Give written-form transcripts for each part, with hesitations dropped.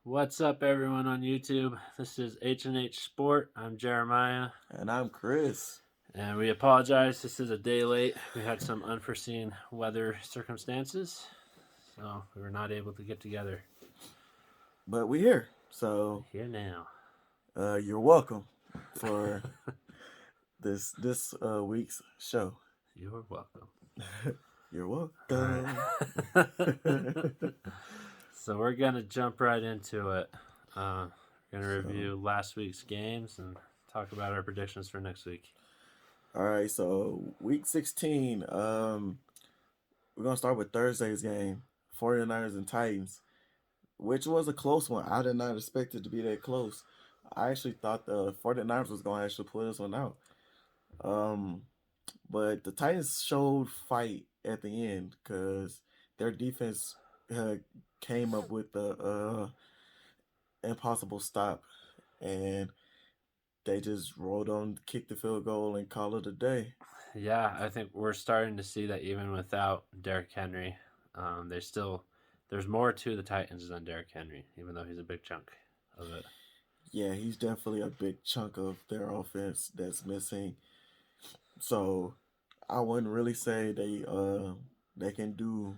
What's up, everyone on YouTube? This is H&H Sport. I'm Jeremiah, And I'm Chris. and we apologize. This is a day late. We had some unforeseen weather circumstances, so we were not able to get together. But we're here. So Here now. you're welcome for this week's show. You're welcome. You're welcome. So we're going to jump right into it. We're going to review last week's games and talk about our predictions for next week. All right, so week 16. We're gonna start with Thursday's game, 49ers and Titans, which was a close one. I did not expect it to be that close. I actually thought the 49ers was gonna actually pull this one out. But the Titans showed fight at the end because their defense came up with the impossible stop, and they just rolled on, kicked the field goal, and call it a day. Yeah, I think we're starting to see that even without Derrick Henry, there's more to the Titans than Derrick Henry, even though he's a big chunk of it. Yeah, he's definitely a big chunk of their offense that's missing. So I wouldn't really say they can do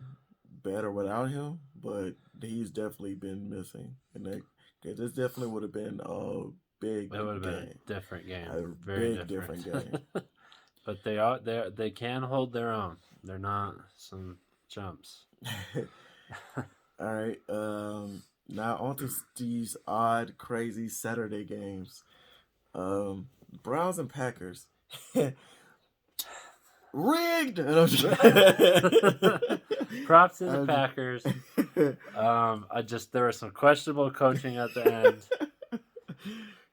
better without him, but he's definitely been missing, and this definitely would have been a big It would have been game, a different game, a very big different different game. But they can hold their own. They're not some chumps. All right. Now on to these odd, crazy Saturday games. Browns and Packers. Rigged. Props to the Packers. There was some questionable coaching at the end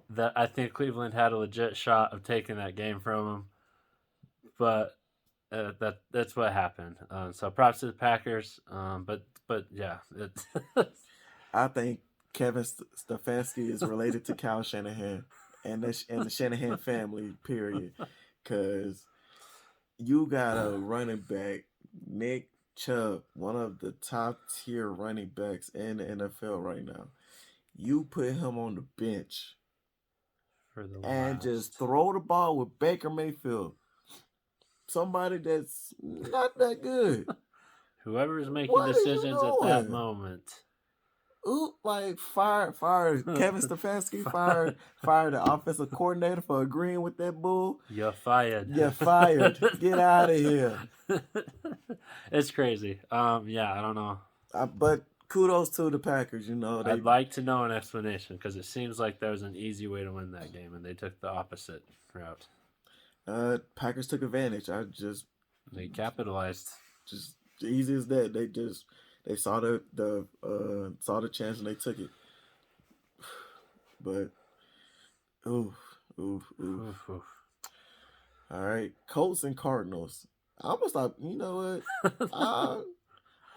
that I think Cleveland had a legit shot of taking that game from them, but that's what happened. So props to the Packers. But yeah, I think Kevin Stefanski is related to Kyle Shanahan and the Shanahan family. Period. Because you got a running back, Nick Chubb, one of the top tier running backs in the NFL right now. You put him on the bench for the and last. just throw the ball with Baker Mayfield, somebody that's not that good. Whoever is making decisions at that moment. Ooh, like fire Kevin Stefanski, fire the offensive coordinator for agreeing with that bull. You're fired. You're fired. Get out of here. It's crazy. Yeah, I don't know. But kudos to the Packers. I'd like to know an explanation because it seems like there was an easy way to win that game, and they took the opposite route. Packers took advantage. They capitalized. Just easy as that. They saw the chance and they took it. But oof. All right, Colts and Cardinals. I'm gonna stop. You know what?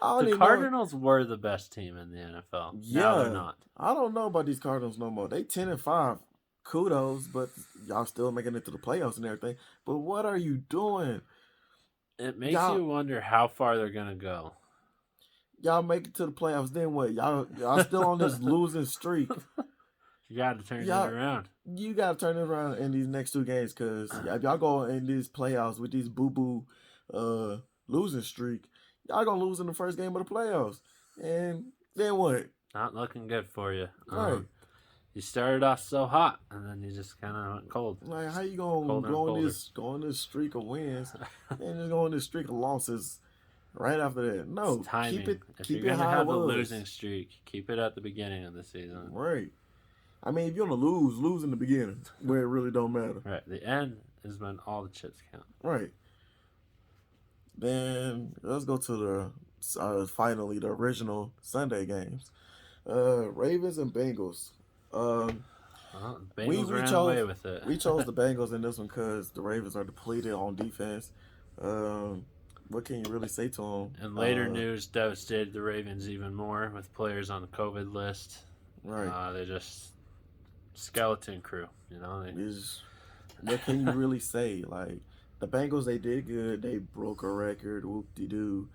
The Cardinals were the best team in the NFL. Yeah, now they're not. I don't know about these Cardinals no more. They 10-5. Kudos, but y'all still making it to the playoffs and everything. But what are you doing? It makes you wonder how far they're gonna go. Y'all make it to the playoffs, then what? Y'all still on this losing streak. You got to turn it around. You got to turn it around in these next two games because if y'all go in these playoffs with these boo-boo losing streak, y'all going to lose in the first game of the playoffs. And then what? Not looking good for you. Right. You started off so hot, and then you just kind of went cold. Like, how you going to go on this streak of wins and just go on this streak of losses right after that? No, it's timing. keep it if keep you're it gonna how have it was. A losing streak, keep it at the beginning of the season. Right. I mean, if you're going to lose in the beginning where it really don't matter. Right. The end is when all the chips count. Right. Then let's go to finally the original Sunday games. Ravens and Bengals. Bengals ran away with it. We chose the Bengals in this one because the Ravens are depleted on defense. What can you really say to them? And later news devastated the Ravens even more with players on the COVID list. Right. They just skeleton crew, What can you really say? Like, the Bengals, they did good. They broke a record. Whoop-de-doo.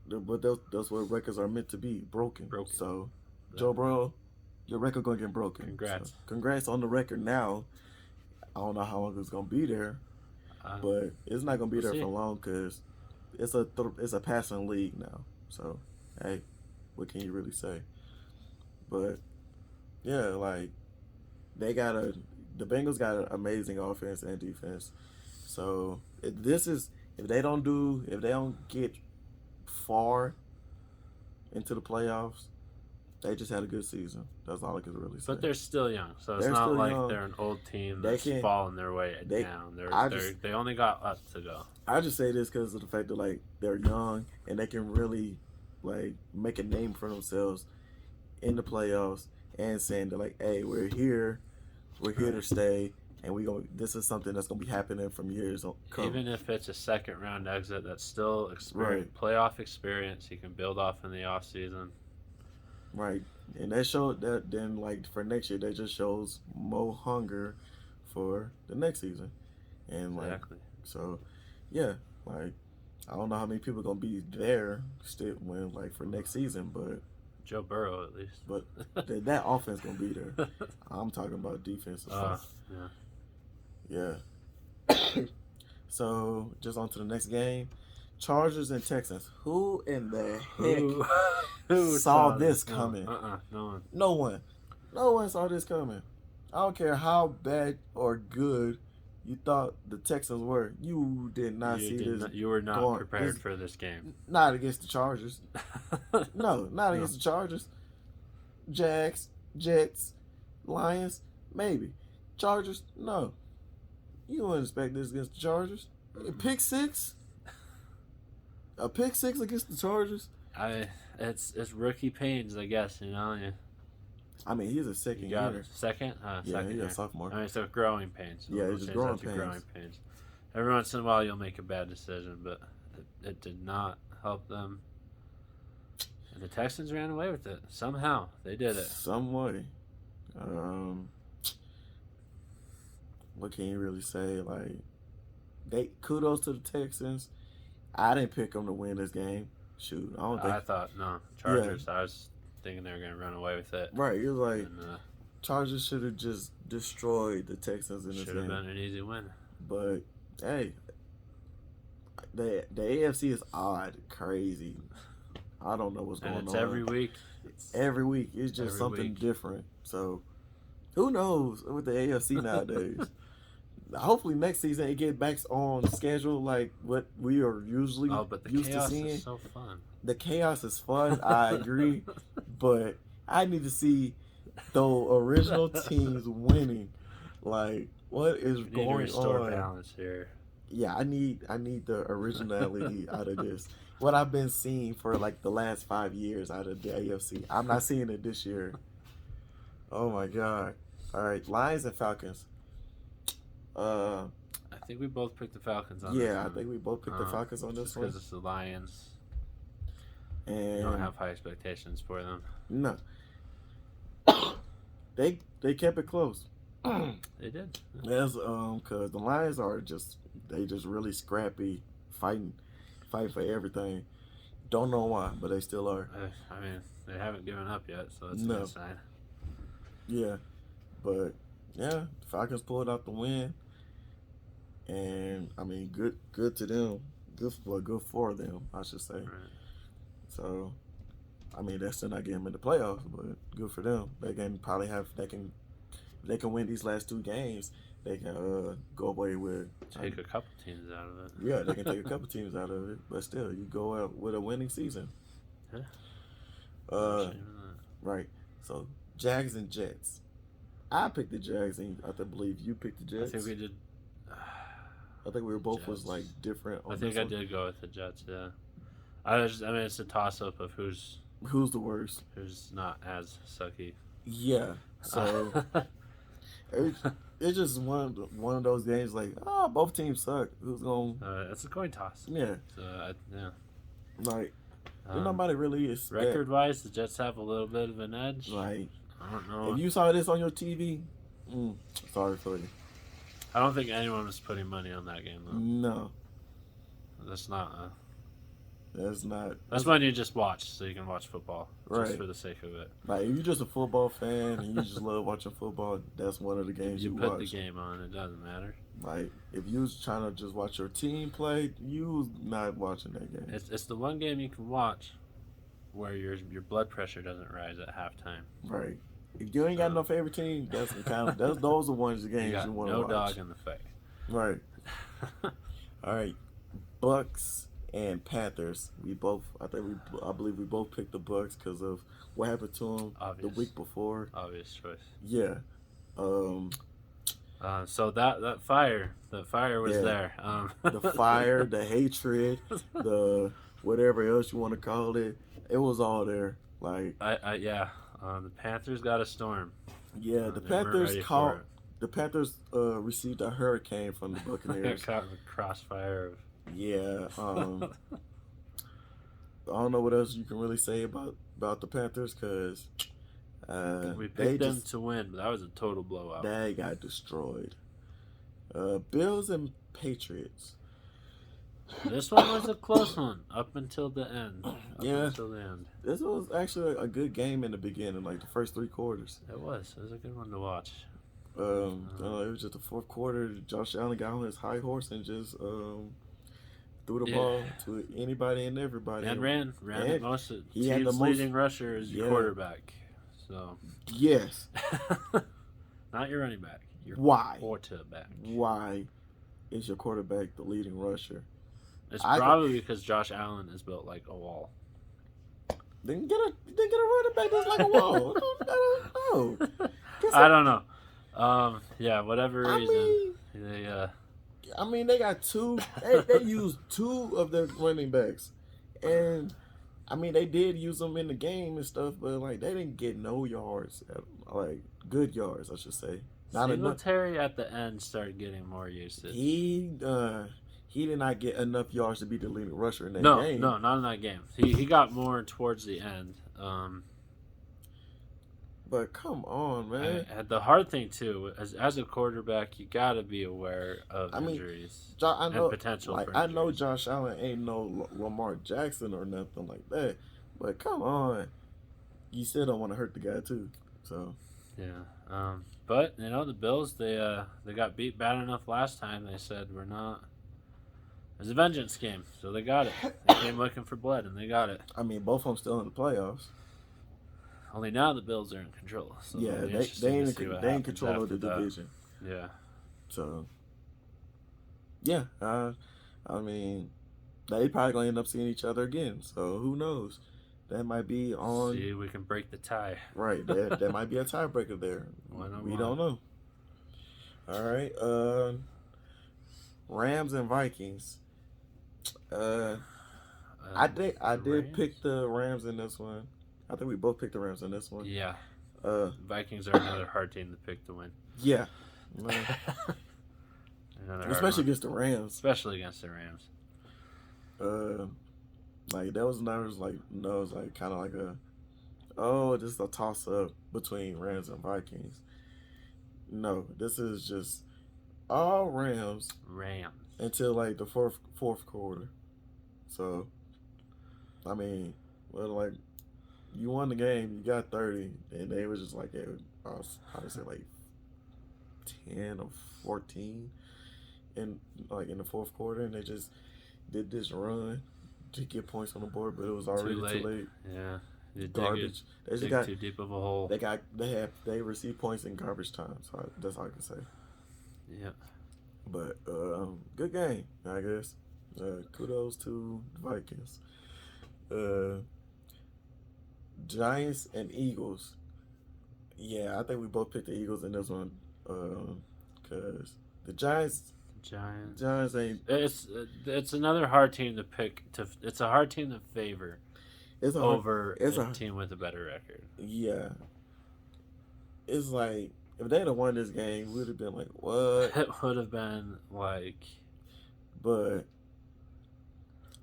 but those what records are meant to be, broken. So, Yeah. Joe Burrow, your record gonna get broken. Congrats. So, congrats on the record now. I don't know how long it's gonna be there, but it's not gonna be there for long because it's a passing league now. So, hey, what can you really say? But yeah, like the Bengals got an amazing offense and defense. So if they don't get far into the playoffs, they just had a good season. That's all I can really say. But they're still young, so it's not like they're an old team that's falling their way down. They only got up to go. I just say this because of the fact that like they're young and they can really like make a name for themselves in the playoffs and saying that like, hey, we're here to stay, and this is something that's gonna be happening from years on. Even if it's a second round exit, that's still playoff experience you can build off in the off season. Right, and that showed that then like for next year that just shows more hunger for the next season, and like so, yeah, like I don't know how many people are gonna be there still when like for next season, but Joe Burrow at least. But that offense gonna be there. I'm talking about defensive stuff. Yeah. So just on to the next game. Chargers and Texans. Who in the heck who saw this coming? No one. No one saw this coming. I don't care how bad or good you thought the Texans were. You did not see this. You were not prepared for this game. Not against the Chargers. No, not against the Chargers. Jags, Jets, Lions, maybe. Chargers, no. You wouldn't expect this against the Chargers. A pick six? A pick six against the Chargers? It's rookie pains, I guess, you know. Yeah. I mean, he's a second year. Second? Yeah, he's a sophomore. I mean, so growing pains. Yeah, it's just growing pains. Every once in a while, you'll make a bad decision, but it did not help them. And the Texans ran away with it. Somehow, they did it. Some way. What can you really say? Like, kudos to the Texans. I didn't pick them to win this game. Shoot, I thought Chargers. Yeah. I was thinking they were going to run away with it. Right, you're like, Chargers should have just destroyed the Texans in this game. Should have been an easy win. But hey, the AFC is odd, crazy. I don't know what's going on. Every week. Every week, it's just something different. So, who knows with the AFC nowadays? Hopefully next season it get back on schedule like what we are usually used to seeing. Is so fun. The chaos is fun. I agree, but I need to see the original teams winning. Like, what is going on? We need to restore balance here. Yeah, I need the originality out of this. What I've been seeing for like the last 5 years out of the AFC, I'm not seeing it this year. Oh my God! All right, Lions and Falcons. I think we both picked the Falcons on this one. Yeah, I think we both picked the Falcons on this one. Because it's the Lions. And you don't have high expectations for them. No. They kept it close. They did. Yes, because the Lions are just really scrappy, fighting for everything. Don't know why, but they still are. I mean, they haven't given up yet, so that's a good sign. Yeah, but yeah, the Falcons pulled out the win. And I mean, good to them. Good for them, I should say. Right. So, I mean, they're still not getting in the playoffs, but good for them. They can probably they can win these last 2 games. They can go away with take a couple teams out of it. Yeah, they can take a couple teams out of it, but still, you go out with a winning season. Yeah. Right. So, Jags and Jets. I picked the Jags, and I believe you picked the Jets. I think we did. I think we were both was like different. I think I did go with the Jets. Yeah, I mean, it's a toss up of who's the worst, who's not as sucky. Yeah, so it's just one of those games like both teams suck. Who's gonna? It's a coin toss. Yeah. So yeah. Like nobody really is. Record wise, the Jets have a little bit of an edge. Like I don't know. If you saw this on your TV, sorry for you. I don't think anyone was putting money on that game, though. No. That's not That's not. That's when you just watch, so you can watch football Right. just for the sake of it. Like if you're just a football fan and you just love watching football, that's one of the games you put watch. the game on, it doesn't matter. Like if you was trying to just watch your team play, you was not watching that game. It's the one game you can watch where your blood pressure doesn't rise at halftime. Right. If you ain't got no favorite team, that's the kind of those are ones of the games you want to watch. No dog in the fight. Right. All right. Bucks and Panthers. I believe we both picked the Bucks because of what happened to them the week before. Obvious choice. Yeah. So that fire was there. The fire, the hatred, the whatever else you want to call it, it was all there. Like the Panthers got a storm. Yeah, the Panthers received a hurricane from the Buccaneers. Caught in the crossfire. Yeah. I don't know what else you can really say about the Panthers because we picked them to win, but that was a total blowout. They got destroyed. Bills and Patriots. This one was a close one up until the end. This was actually a good game in the beginning, like the first 3 quarters. It was a good one to watch. It was just the fourth quarter. Josh Allen got on his high horse and just threw the ball to anybody and everybody. And ran most of the team's leading rusher as your quarterback. So yes. Not your running back. Your quarterback. Why is your quarterback the leading rusher? It's probably because Josh Allen is built like a wall. Then get a running back that's like a wall. I don't know. Whatever reason. They got 2. They used 2 of their running backs, and they did use them in the game and stuff, but like they didn't get no yards, like good yards, I should say. Singletary at the end started getting more usage. He did not get enough yards to be the leading rusher in that game. No, not in that game. He got more towards the end. But come on, man. And the hard thing too, as a quarterback, you got to be aware of injuries and potential. Like, for injuries. I know Josh Allen ain't no Lamar Jackson or nothing like that, but come on, you still don't want to hurt the guy too. So yeah. But the Bills they got beat bad enough last time. They said we're not. It was a vengeance game, so they got it. They came looking for blood, and they got it. Both of them still in the playoffs. Only now the Bills are in control. So yeah, they in control of the division. Yeah. So, yeah, they probably gonna end up seeing each other again. So who knows? That might be on. See, we can break the tie. Right, there might be a tiebreaker there. We don't know. All right, Rams and Vikings. I did pick the Rams in this one. I think we both picked the Rams in this one. Yeah. Vikings are another hard team to pick to win. Yeah. Especially against the Rams. Especially against the Rams. That was kind of like this is a toss up between Rams and Vikings. No, this is just all Rams until like the fourth quarter. So, you won the game, you got 30, and they was just like, I would say like 10 or 14 in the fourth quarter, and they just did this run to get points on the board, but it was already too late. Yeah. Garbage. They just got too deep of a hole. They received points in garbage time, so that's all I can say. Yeah. But good game, I guess. Kudos to the Vikings. Giants and Eagles. Yeah, I think we both picked the Eagles in this one because the Giants ain't. It's another hard team to pick. It's a hard team to favor over a team with a better record. Yeah, it's like if they'd have won this game, we would have been like, what? It would have been like. But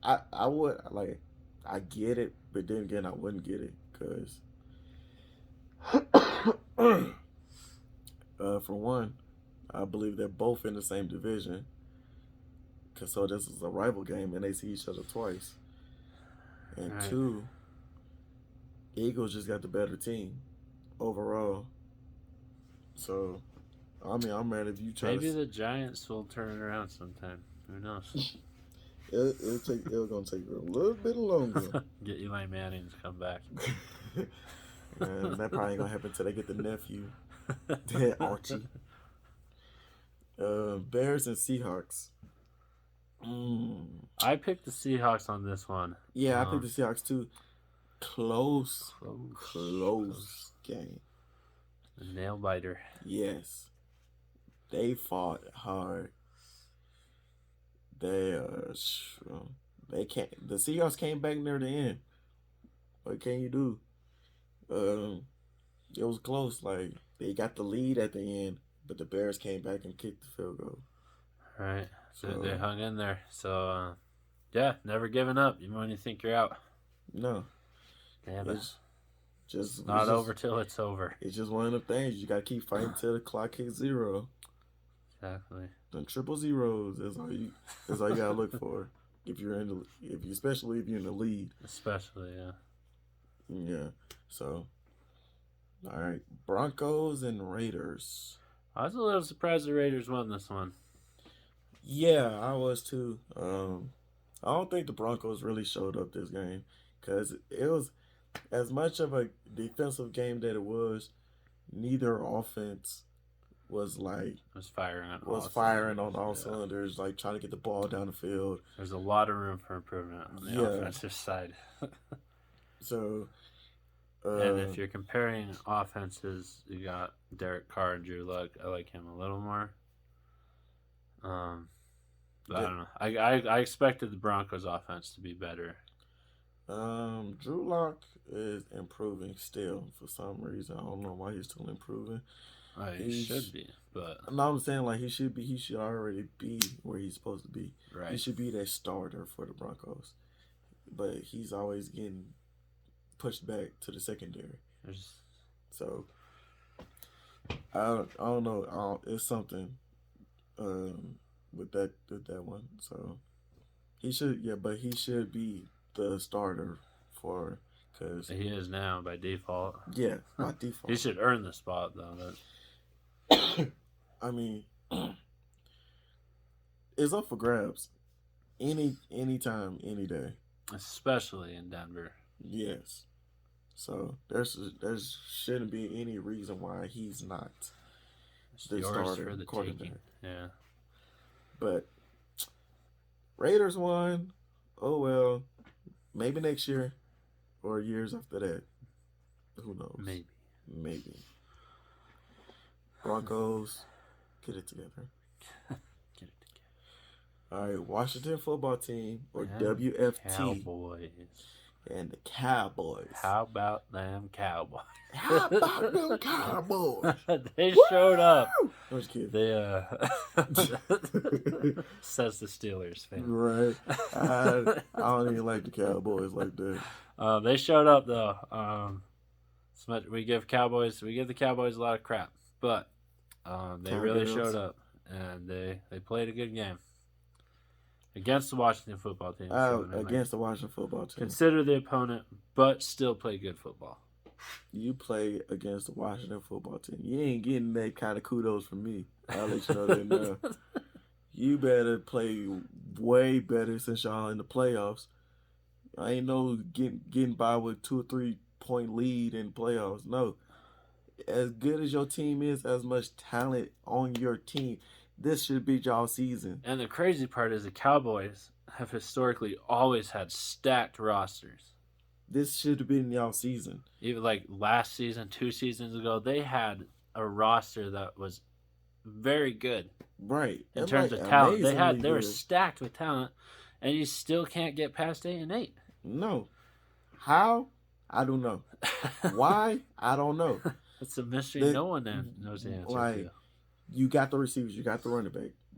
I would I get it, but then again I wouldn't get it because for one, I believe they're both in the same division. So this is a rival game, and they see each other twice. And Right. 2, Eagles just got the better team overall. So, I mean, I'm mad if you try Maybe to. the Giants will turn it around sometime. Who knows? It's gonna take a little bit longer. Get Eli Manning to come back. And that probably ain't gonna happen until they get the nephew, Archie. Bears and Seahawks. I picked the Seahawks on this one. Yeah, I picked the Seahawks too. Close game. A nail biter. Yes, they fought hard. They can't. The Seahawks came back near the end. What can you do? It was close. Like they got the lead at the end, but the Bears came back and kicked the field goal. Right. So they hung in there. So yeah, never giving up even when you think you're out. No. Damn it's just not over till it's over. It's just one of the things you gotta keep fighting till the clock hits 0. Exactly. The triple zeros is all you gotta look for especially if you're in the lead. Especially, yeah. Yeah. So all right. Broncos and Raiders. I was a little surprised the Raiders won this one. Yeah, I was too. I don't think the Broncos really showed up this game because it was as much of a defensive game that it was. Neither offense was firing on all cylinders, like trying to get the ball down the field. There's a lot of room for improvement on the offensive side. So, and if you're comparing offenses, you got Derek Carr and Drew Luck. I like him a little more. But I don't know. I expected the Broncos offense to be better. Drew Lock is improving still for some reason. I don't know why he's still improving. He should be, but no, I'm saying like he should already be where he's supposed to be. Right. He should be that starter for the Broncos, but he's always getting pushed back to the secondary. So I don't know. It's something with that one. So he should be the starter for because he is now by default. Yeah, by default. He should earn the spot though. I mean, it's up for grabs. Anytime, any day. Especially in Denver. Yes. So there shouldn't be any reason why he's not the starter for the quarterback. Taking. Yeah. But Raiders won. Oh well. Maybe next year or years after that. Who knows? Maybe. Broncos, get it together. All right, Washington football team or WFT. Cowboys. And the Cowboys. How about them Cowboys? How about them Cowboys? They showed up. I was kidding. They says the Steelers fan. Right. I don't even like the Cowboys like that. They showed up though. We give the Cowboys a lot of crap, but they really showed up and they played a good game. Against the Washington football team. Against the Washington football team. Consider the opponent, but still play good football. You play against the Washington football team. You ain't getting that kind of kudos from me. I'll let you know that now. You better play way better since y'all in the playoffs. I ain't no getting by with 2 or 3 point lead in playoffs. No. As good as your team is, as much talent on your team, this should be y'all season. And the crazy part is the Cowboys have historically always had stacked rosters. This should have been y'all season. Even like last season, 2 seasons ago, they had a roster that was very good. Right. In terms of talent. They were stacked with talent, and you still can't get past 8-8. No. How? I don't know. Why? I don't know. It's a mystery no one knows the answer to. You got the receivers. You got the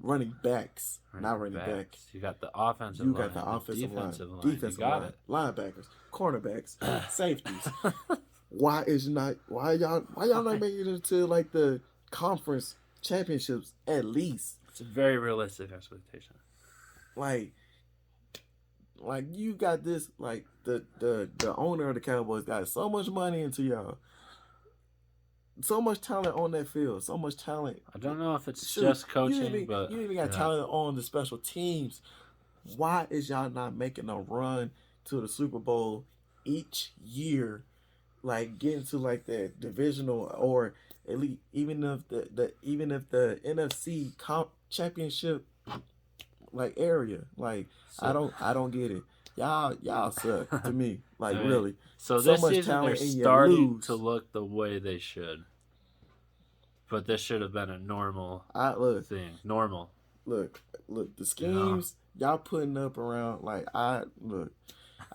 running backs, not running backs. You got the offensive line. You got the offensive line. Defensive line. Linebackers. Cornerbacks. Safeties. Why y'all not making it into like the conference championships at least? It's a very realistic expectation. Like Like you got this, like the owner of the Cowboys got so much money into y'all, so much talent on that field, so much talent. I don't know if it's Shoot, just coaching, but you even got talent on the special teams. Why is y'all not making a run to the Super Bowl each year? Like getting to like the divisional or at least even if the NFC championship like area. Like so, I don't get it. Y'all suck to me. Like I mean, really. so So this much season they're talent and you starting to lose. look the way they should, but this should have been a normal I thing. Normal, look the you know. schemes y'all putting up around like I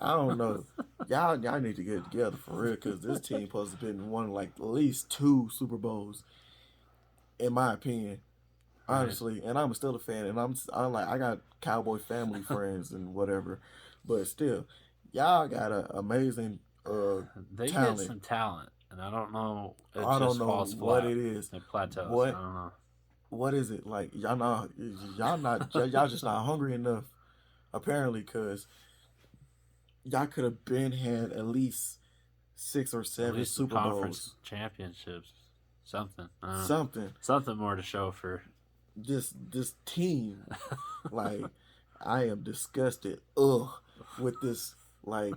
don't know. Y'all need to get together for real because this team supposed to been won like at least 2 Super Bowls, in my opinion. Right? Honestly, and I'm still a fan, and I'm like I got Cowboy family friends and whatever, but still, y'all got an amazing They get talent. some talent, and I don't know. It I don't just know falls what flat. it is. It plateaus. I What don't know. what is it like? Y'all just not hungry enough apparently, because y'all could have been had at least 6 or At 7 least some Super conference Bowls, championships, something. something. Something more to show for. This team, like I am disgusted. Ugh, with this like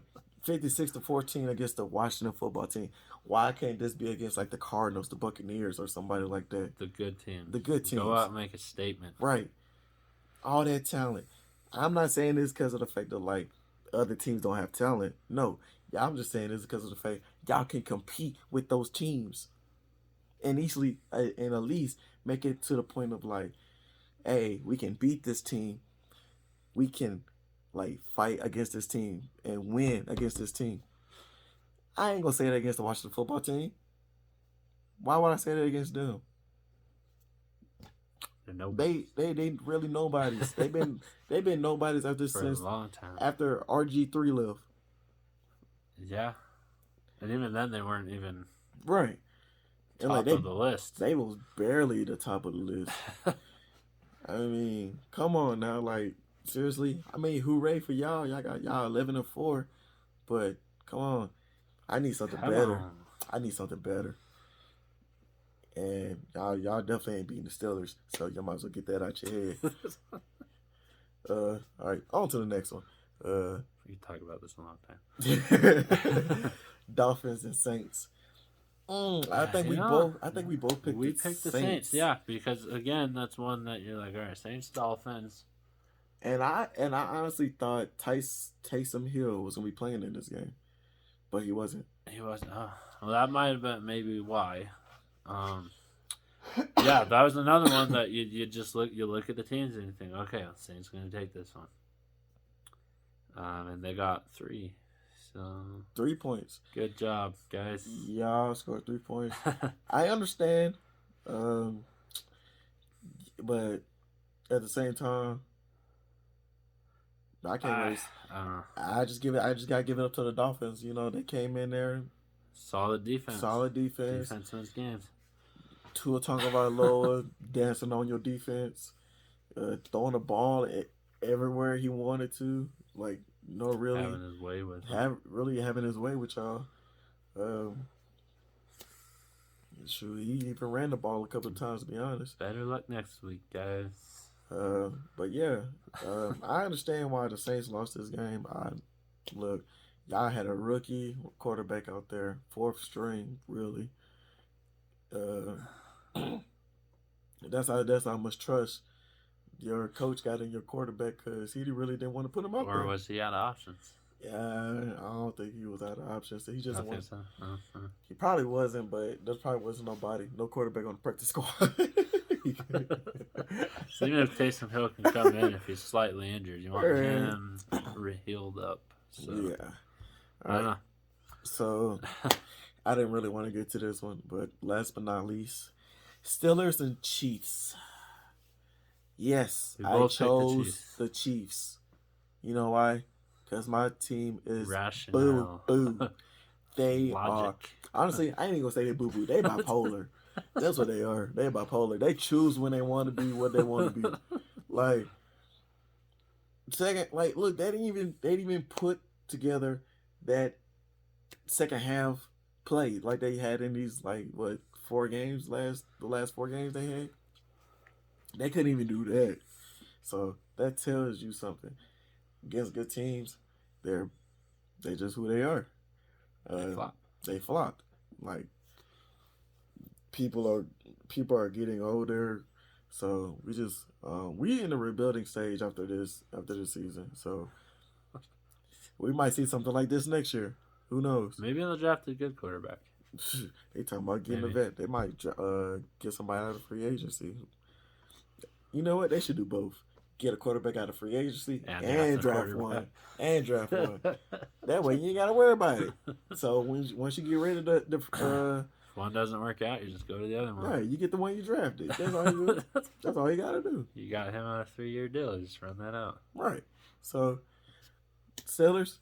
56-14 against the Washington football team. Why can't this be against like the Cardinals, the Buccaneers, or somebody like that? The good teams. The good Go out teams, and make a statement. right? All that talent. I'm not saying this because of the fact that like other teams don't have talent. No, yeah, I'm just saying this because of the fact y'all can compete with those teams and easily and at least make it to the point of like, hey, we can beat this team. We can like fight against this team and win against this team. I ain't gonna say that against the Washington football team. Why would I say that against them? They really nobodies. They've been nobodies after for a since long time. after RG3 left. Yeah, and even then they weren't even Right. And top like of the list. they was barely the top of the list. I mean, come on now, like seriously. I mean, hooray for y'all. Y'all got y'all 11-4, but come on. I need something Come better. on. I need something better. And y'all definitely ain't beating the Steelers, so you might as well get that out your head. All right, on to the next one. We can talk about this a long time. Dolphins and Saints. I think we both picked the Saints, yeah, because again, that's one that you're like, all right, Saints, Dolphins. And I honestly thought Taysom Hill was gonna be playing in this game, but he wasn't. He wasn't. Well, that might have been maybe why. Yeah, that was another one that you just look at the teams and you think, okay, Saints going to take this one. And they got 3. So 3 points. Good job, guys. Y'all scored 3 points. I understand, but at the same time, I can't really. I just gotta give it up to the Dolphins. You know, they came in there. Solid defense. Defense wins games. Tua Tagovailoa dancing on your defense, throwing the ball everywhere he wanted to. Like, really having his way with having his way with y'all. Shoot, he even ran the ball a couple of times, to be honest. Better luck next week, guys. But yeah, I understand why the Saints lost this game. Look, y'all had a rookie quarterback out there, 4th string, really. That's how much trust your coach got in your quarterback, because he really didn't want to put him up there. Or was he out of options? Yeah, I don't think he was out of options. He just wanted. So. He probably wasn't, but there probably wasn't no quarterback on the practice squad. So even if Taysom Hill can come in if he's slightly injured, you want him healed up. So. Yeah. I don't know. So I didn't really want to get to this one, but last but not least, Steelers and Chiefs. Yes, I chose the Chiefs. You know why? Because my team is rational. Boo. They are. Honestly, I ain't even gonna say they boo boo. They bipolar. That's what they are. They bipolar. They choose when they want to be what they want to be. Like, Second, like, look, they didn't even put together that second half play like they had in these like what 4 games the last 4 games they had. They couldn't even do that. So that tells you something. Against good teams, they're they just who they are. They Uh, flop. they flopped. Like people are people are getting older, so we in the rebuilding stage after this season. So we might see something like this next year. Who knows? Maybe they'll draft a good quarterback. They talking about getting a Maybe. vet. They might get somebody out of free agency. You know what? They should do both. Get a quarterback out of free agency and draft one. And draft one. That way you ain't gotta worry about it. So once you get rid of the If one doesn't work out, you just go to the other one. right, you get the one you drafted. That's all you gotta do. You got him on a 3-year deal. Just run that out. Right. So Steelers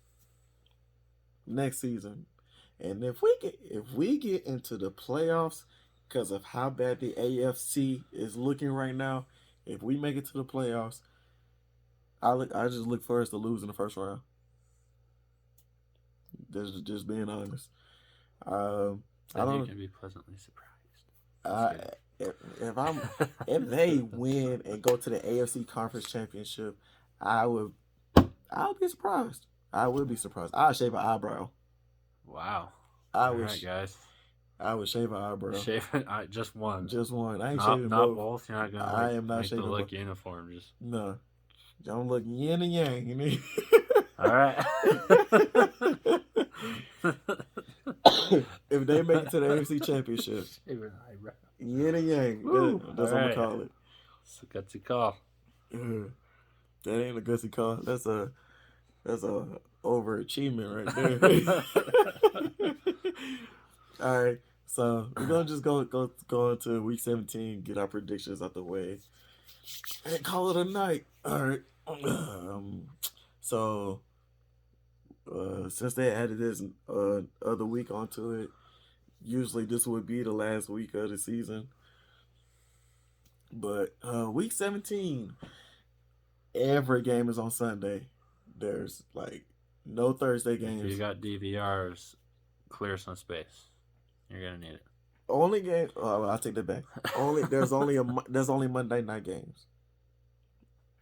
next season. And if we get into the playoffs because of how bad the AFC is looking right now, if we make it to the playoffs, I just look for us to lose in the first round. Just being honest. I Then you don't. can be pleasantly surprised. If they win and go to the AFC Conference Championship, I would be surprised. I would be surprised. I'll shave an eyebrow. Wow. All right, guys. I would shave an eyebrow. Shave it. Just one. Just one. I ain't not shaving both. You're not gonna. I am not make shaving the look both. uniform. Just no. Don't look yin and yang. All right. If they make it to the AFC Championship, yin and yang. That's what I'm gonna call it. It's a gutsy call. That ain't a gutsy call. That's a overachievement right there. All right, so we're gonna just go into week 17, get our predictions out the way, and call it a night. All right. So since they added this other week onto it, usually this would be the last week of the season. But week 17, every game is on Sunday. There's like no Thursday games. If you got DVRs, clear some space. You're gonna need it. Only game. Oh, I'll take that back. There's only Monday night games.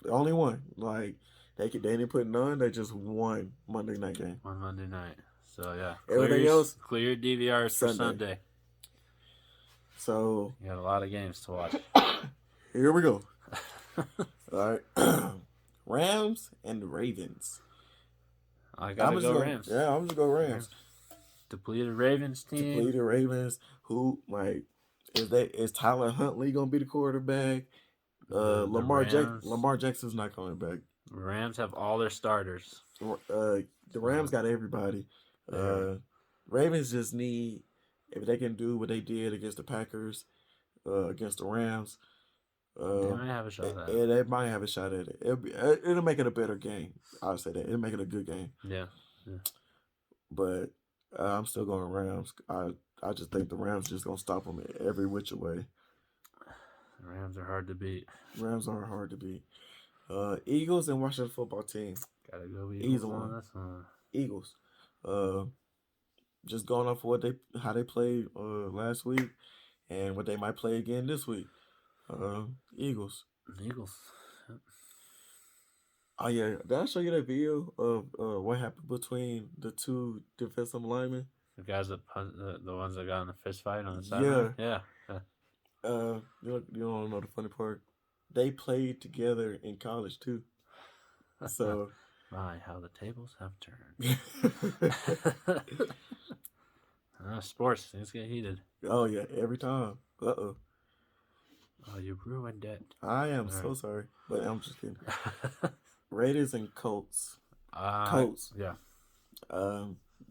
The only one. Like they didn't put none. They just one Monday night game. One Monday night. So yeah. Everything else clear DVRs for Sunday. So you got a lot of games to watch. Here we go. All right. Rams and the Ravens. I gotta go Rams. Yeah, I'm just go Rams. Depleted Ravens team. Depleted Ravens. Who is Tyler Huntley gonna be the quarterback? Lamar Jackson's not coming back. Rams have all their starters. The Rams got everybody. Ravens just need, if they can do what they did against the Packers, against the Rams. They might have a shot at it. They might have a shot at it. It'll make it a better game. I'll say that. It'll make it a good game. Yeah. But I'm still going Rams. I just think the Rams just going to stop them every which way. The Rams are hard to beat. Rams are hard to beat. Eagles and Washington football team. Gotta go Eagles on this one. Eagles. Just going off of how they played last week and what they might play again this week. Eagles. Eagles. Yep. Oh yeah, did I show you that video of what happened between the two defensive linemen? The guys the ones that got in a fist fight on the sideline? Yeah. You don't know the funny part? They played together in college too. So my, how the tables have turned. Sports, things get heated. Oh yeah, every time. Oh, you ruined it. I am so sorry, but I'm just kidding. Raiders and Colts. Colts. Yeah.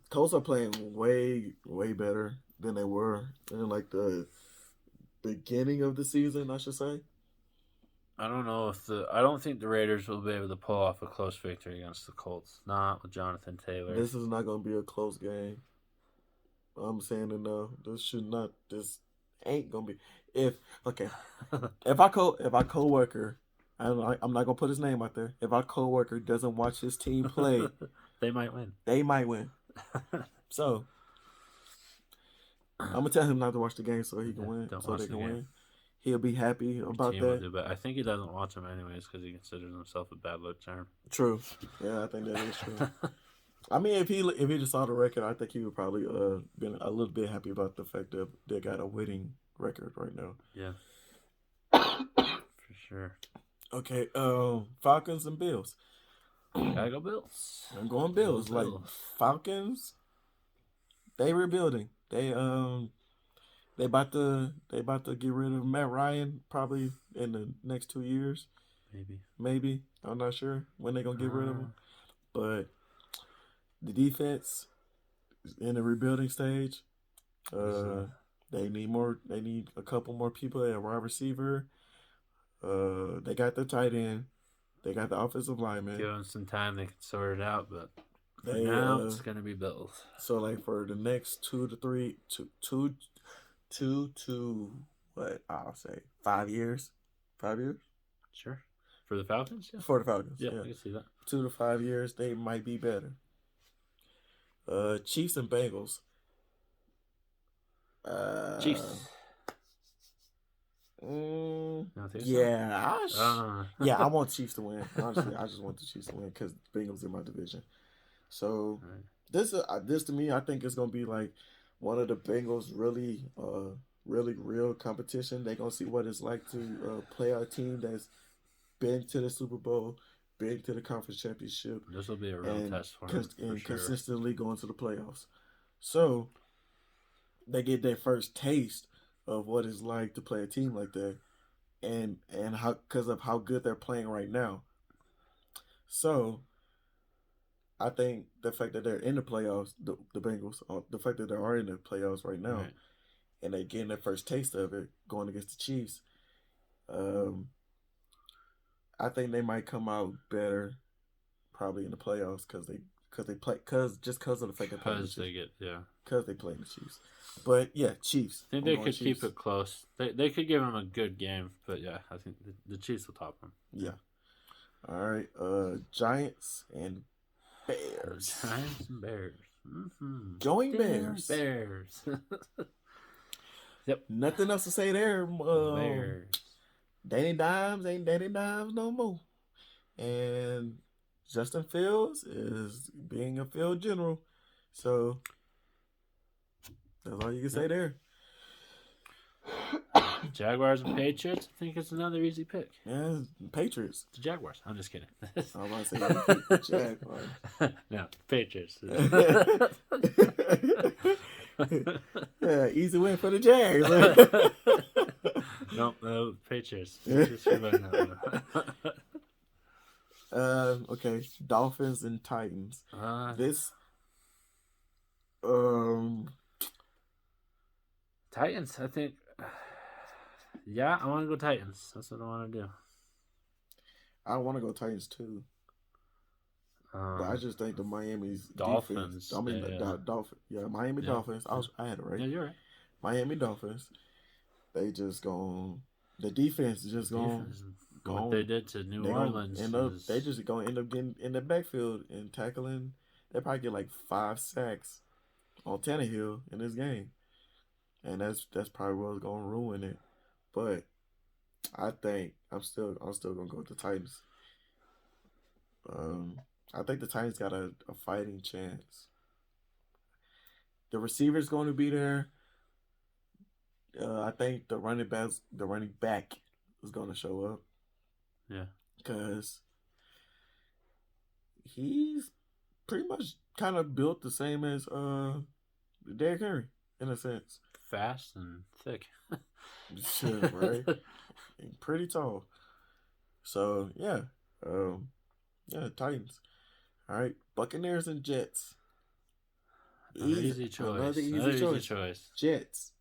Colts are playing way better than they were in like the beginning of the season, I should say. I don't think the Raiders will be able to pull off a close victory against the Colts. Not with Jonathan Taylor. This is not going to be a close game. I'm saying it now. This ain't going to be. If my coworker, I'm not gonna put his name out there. If our coworker doesn't watch his team play, they might win. They might win. So I'm gonna tell him not to watch the game so he can win. So they can win. He'll be happy about that. But I think he doesn't watch them anyways because he considers himself a bad luck charm. True. Yeah, I think that is true. I mean, if he just saw the record, I think he would probably been a little bit happy about the fact that they got a winning record right now. Yeah. For sure. Okay. Falcons and Bills. Gotta go Bills. I'm going Bills. Like Falcons, they rebuilding. They about to get rid of Matt Ryan probably in the next 2 years. Maybe. I'm not sure when they're gonna get rid of him. But the defense is in the rebuilding stage. They need a couple more people at wide receiver. They got the tight end. They got the offensive lineman. Give them some time, they can sort it out, but now it's gonna be Bills. So like for the next 2 to what I'll say 5 years. 5 years? Sure. For the Falcons? Yeah. For the Falcons. Yeah, I can see that. 2 to 5 years, they might be better. Chiefs and Bengals. Chiefs. Yeah, I want Chiefs to win. Honestly, I just want the Chiefs to win because Bengals in my division. So this to me, I think it's gonna be like one of the Bengals really real competition. They're gonna see what it's like to play a team that's been to the Super Bowl, been to the conference championship. This will be a real test for them. And consistently going to the playoffs. So they get their first taste of what it's like to play a team like that, and how because of how good they're playing right now. So I think the fact that they're in the playoffs, the Bengals, the fact that they are in the playoffs right now, and they're getting their first taste of it going against the Chiefs, I think they might come out better, probably in the playoffs because of the fact that they play the Chiefs. But yeah, Chiefs. I think they could keep it close. They could give them a good game, but yeah, I think the Chiefs will top them. Yeah. All right. Giants and Bears. Giants and Bears. Mm-hmm. Going Bears. Bears. Yep. Nothing else to say there. Bears. Danny Dimes ain't Danny Dimes no more. And Justin Fields is being a field general. So that's all you can say there. Jaguars and Patriots. I think it's another easy pick. Yeah, Patriots. The Jaguars. I'm just kidding. I was about to say the Jaguars. No, Patriots. Yeah, easy win for the Jags. No, Patriots. Okay, Dolphins and Titans. Titans, I think. Yeah, I want to go Titans. That's what I want to do. I want to go Titans too. But I just think the Miami's Dolphins. Defense, I mean, Dolphins. Yeah, Miami Dolphins. I had it right. Yeah, you're right. Miami Dolphins. They just gone. The defense is just gone. What they did to New Orleans. They just gonna end up getting in the backfield and tackling. They probably get like 5 sacks on Tannehill in this game, and that's probably what's gonna ruin it. But I think I'm still gonna go with the Titans. I think the Titans got a fighting chance. The receiver's going to be there. I think the running back is going to show up. Yeah, because he's pretty much kind of built the same as Derrick Henry in a sense. Fast and thick. Sure, right? And pretty tall. So yeah, Titans. All right, Buccaneers and Jets. Easy choice. Another easy choice. Jets.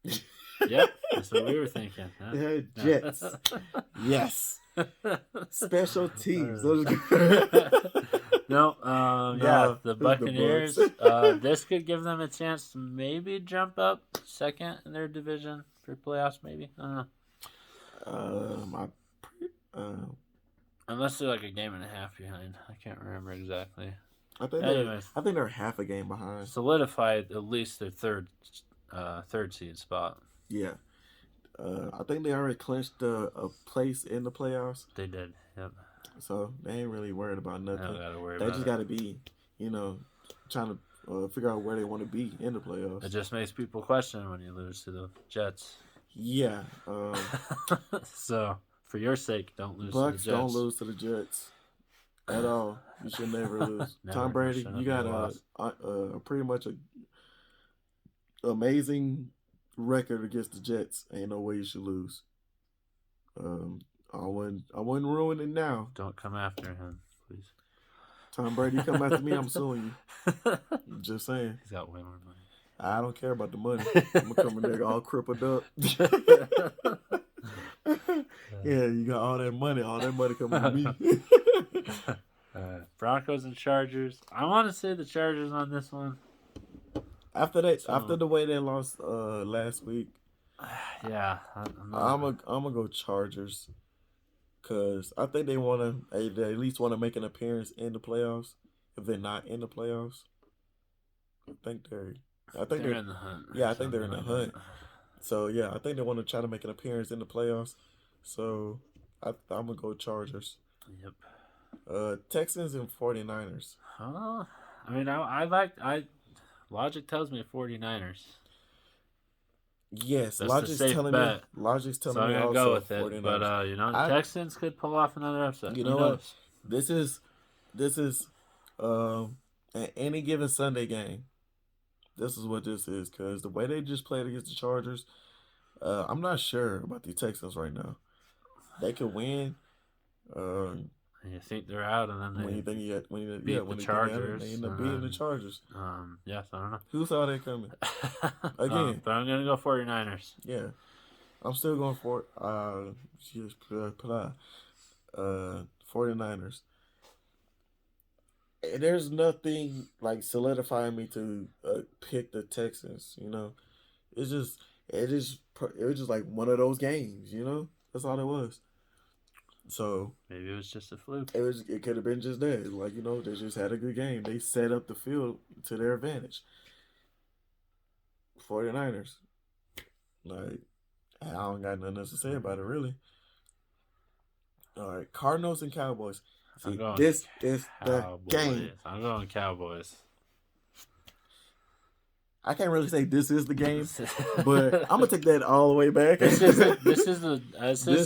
Yep, that's what we were thinking. Huh? Jets. Yes. Special teams. The Buccaneers. This could give them a chance to maybe jump up second in their division for playoffs. Maybe I don't know. Unless they're like a game and a half behind. I can't remember exactly. I think Anyways, they're half a game behind. solidified at least their third seed spot. Yeah. I think they already clinched a place in the playoffs. They did. Yep. So they ain't really worried about nothing. Don't gotta worry they about just got to be, trying to figure out where they want to be in the playoffs. It just makes people question when you lose to the Jets. Yeah. So for your sake, don't lose Bucks to the Jets. don't lose to the Jets at all. You should never lose. Never, Tom Brady, you got a pretty much a amazing record against the Jets. Ain't no way you should lose. I wouldn't ruin it now. Don't come after him, please. Tom Brady, come after me, I'm suing you. Just saying. He's got way more money. I don't care about the money. I'm gonna come in there all crippled up. Yeah, you got all that money coming to me. Broncos and Chargers. I want to say the Chargers on this one. After the way they lost last week, yeah, I'm gonna go Chargers, cause I think they at least want to make an appearance in the playoffs. If they're not in the playoffs, I think they're in the hunt. Yeah, I think they're in the hunt. So yeah, I think they want to try to make an appearance in the playoffs. So I'm gonna go Chargers. Yep. Texans and 49ers. I mean, logic tells me 49ers. Yes, That's logic's telling bet. me. Logic's telling so me I'm gonna also go with 49ers. it. But Texans could pull off another upset. You know what? This is an any given Sunday game. This is what this is, because the way they just played against the Chargers, I'm not sure about the Texans right now. They could win. You think they're out, and then they beat the Chargers. They end up beating the Chargers. Yes, I don't know. Who saw that coming? Again, but I'm gonna go 49ers. Yeah, I'm still going for 49ers. There's nothing like solidifying me to pick the Texans. It was just like one of those games. That's all it was. So maybe it was just a fluke. It could have been just that. Like, they just had a good game. They set up the field to their advantage. 49ers. Like, I don't got nothing else to say about it, really. All right, Cardinals and Cowboys. See, this is the game. I'm going Cowboys. I can't really say this is the game, but I'm gonna take that all the way back. This is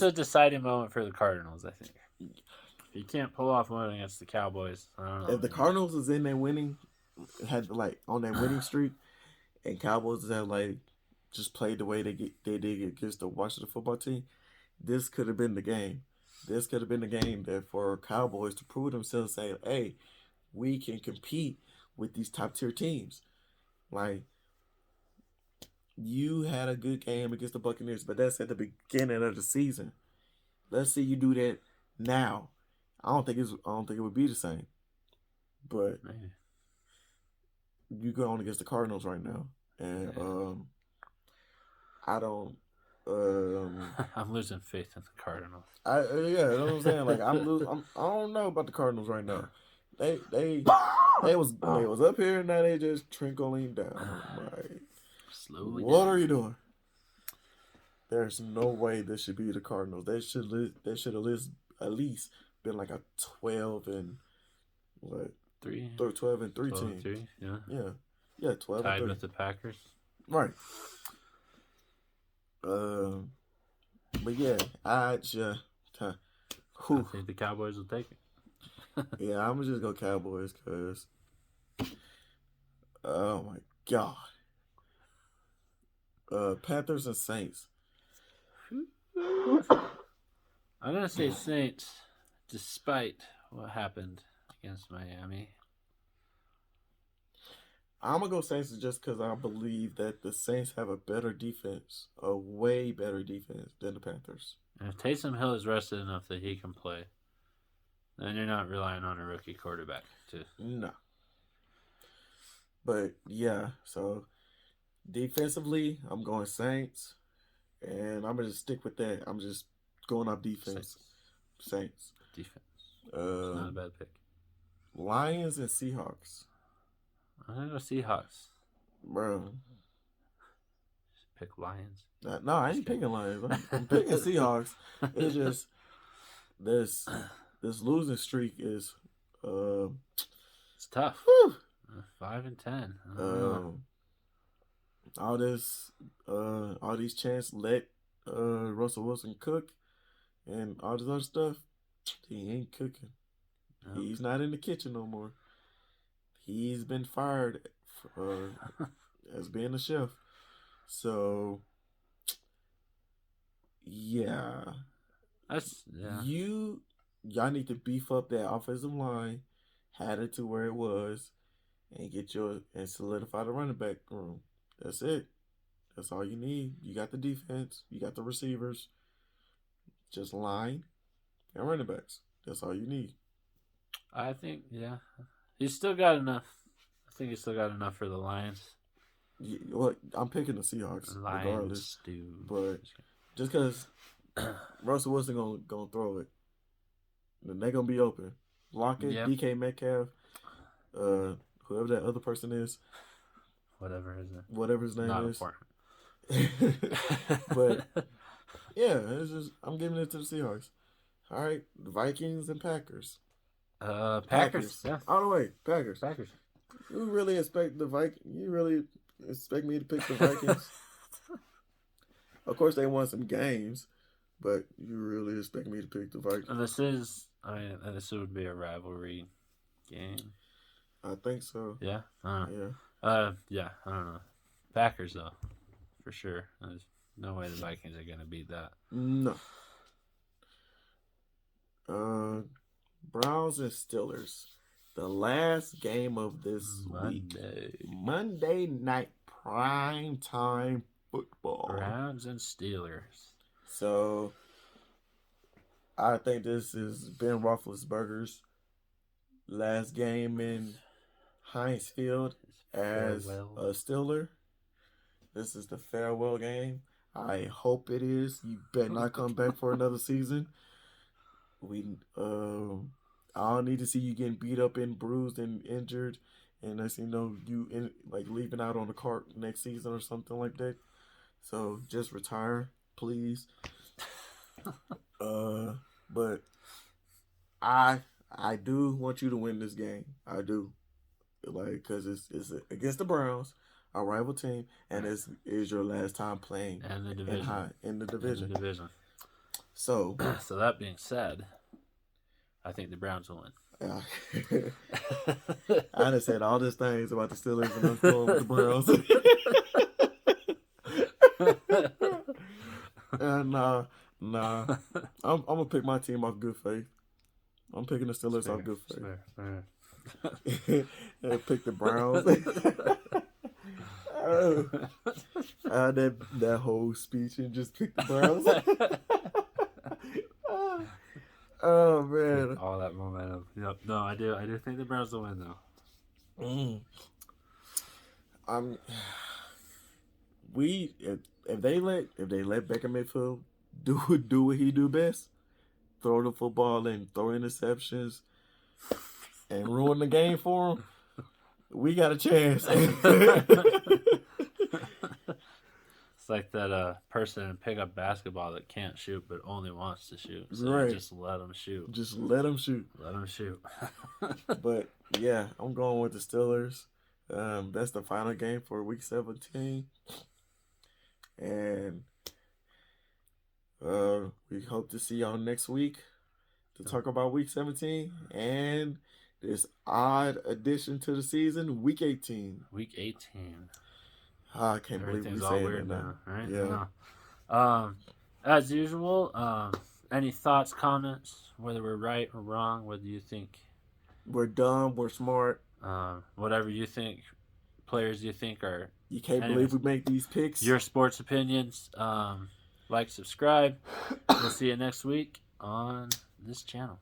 a deciding moment for the Cardinals, I think. If you can't pull off one against the Cowboys, I don't know. If the Cardinals is in their winning on that winning streak, and Cowboys have just played the way they did against the Washington football team, this could have been the game. This could have been the game that for Cowboys to prove themselves, say, hey, we can compete with these top tier teams. Like, you had a good game against the Buccaneers, but that's at the beginning of the season. Let's see you do that now. I don't think it would be the same. But maybe you go on against the Cardinals right now, and I don't. I'm losing faith in the Cardinals. You know what I'm saying? Like, I don't know about the Cardinals right now. They was up here, and now they just trickling down. Like, slowly. What are you doing? There's no way this should be the Cardinals. They should at least been like a 12 and what? 12 and 3 team. 3, yeah. Yeah, 12 tied and 3. with the Packers. Right. But yeah, I think the Cowboys will take it. Yeah, I'm gonna just go Cowboys because, oh my God, Panthers and Saints. I'm gonna say Saints, despite what happened against Miami. I'm gonna go Saints just because I believe that the Saints have a better defense, a way better defense than the Panthers. And if Taysom Hill is rested enough that he can play, then you're not relying on a rookie quarterback to. No. But yeah, so defensively, I'm going Saints, and I'm gonna just stick with that. I'm just going off defense. Saints. Defense. It's not a bad pick. Lions and Seahawks. I'm gonna go Seahawks. Bro. Pick Lions. No, I ain't picking Lions. I'm picking Seahawks. It's just this losing streak is it's tough. Whew. 5-10. All these chants let Russell Wilson cook and all this other stuff. He ain't cooking. Nope. He's not in the kitchen no more. He's been fired as being a chef. So yeah. Y'all need to beef up that offensive line, had it to where it was, and solidify the running back room. That's it. That's all you need. You got the defense, you got the receivers, just line and running backs. That's all you need. I think, yeah, he's still got enough. I think he's still got enough for the Lions. Yeah, well, I'm picking the Seahawks regardless, dude. But just because Russell Wilson gonna throw it, then they're gonna be open. Lockett, yep. DK Metcalf, whoever that other person is, whatever his name not is. Important. But yeah, it's just I'm giving it to the Seahawks. All right, the Vikings and Packers. Packers. Yeah. All the way, Packers. Packers. You really expect the Vikings? You really expect me to pick the Vikings? Of course, they won some games, but you really expect me to pick the Vikings? This would be a rivalry game. I think so. Yeah. Yeah. Yeah. I don't know. Packers though, for sure. There's no way the Vikings are gonna beat that. No. Browns and Steelers. The last game of this week. Monday night prime time football. Browns and Steelers. So I think this is Ben Roethlisberger's last game in Heinz Field as a Steeler. This is the farewell game. I hope it is. You better not come back for another season. I don't need to see you getting beat up and bruised and injured, and leaving out on the cart next season or something like that. So just retire, please. But I do want you to win this game. I do, because it's against the Browns, our rival team, and it is your last time playing in the division. In the division. So that being said, I think the Browns will win. I done said all these things about the Steelers, and I'm going with the Browns. Nah. I'm gonna pick my team off good faith. I'm picking the Steelers off good faith. And pick the Browns. That whole speech and just pick the Browns. Oh man! All that momentum. Yep. No, I do think the Browns will win though. If they let Baker Mayfield do what he do best, throw the football and throw interceptions and ruin the game for him, we got a chance. It's like that person in pickup basketball that can't shoot but only wants to shoot. So right. Just let them shoot. Just let them shoot. Let them shoot. But yeah, I'm going with the Steelers. That's the final game for Week 17, and we hope to see y'all next week to talk about Week 17 and this odd addition to the season, Week 18. Week 18. I can't believe we're saying that now. Right? Yeah. No. As usual, any thoughts, comments, whether we're right or wrong, whether you think we're dumb, we're smart, whatever you think, players you think are. You can't believe we make these picks. Your sports opinions. Like, subscribe. We'll see you next week on this channel.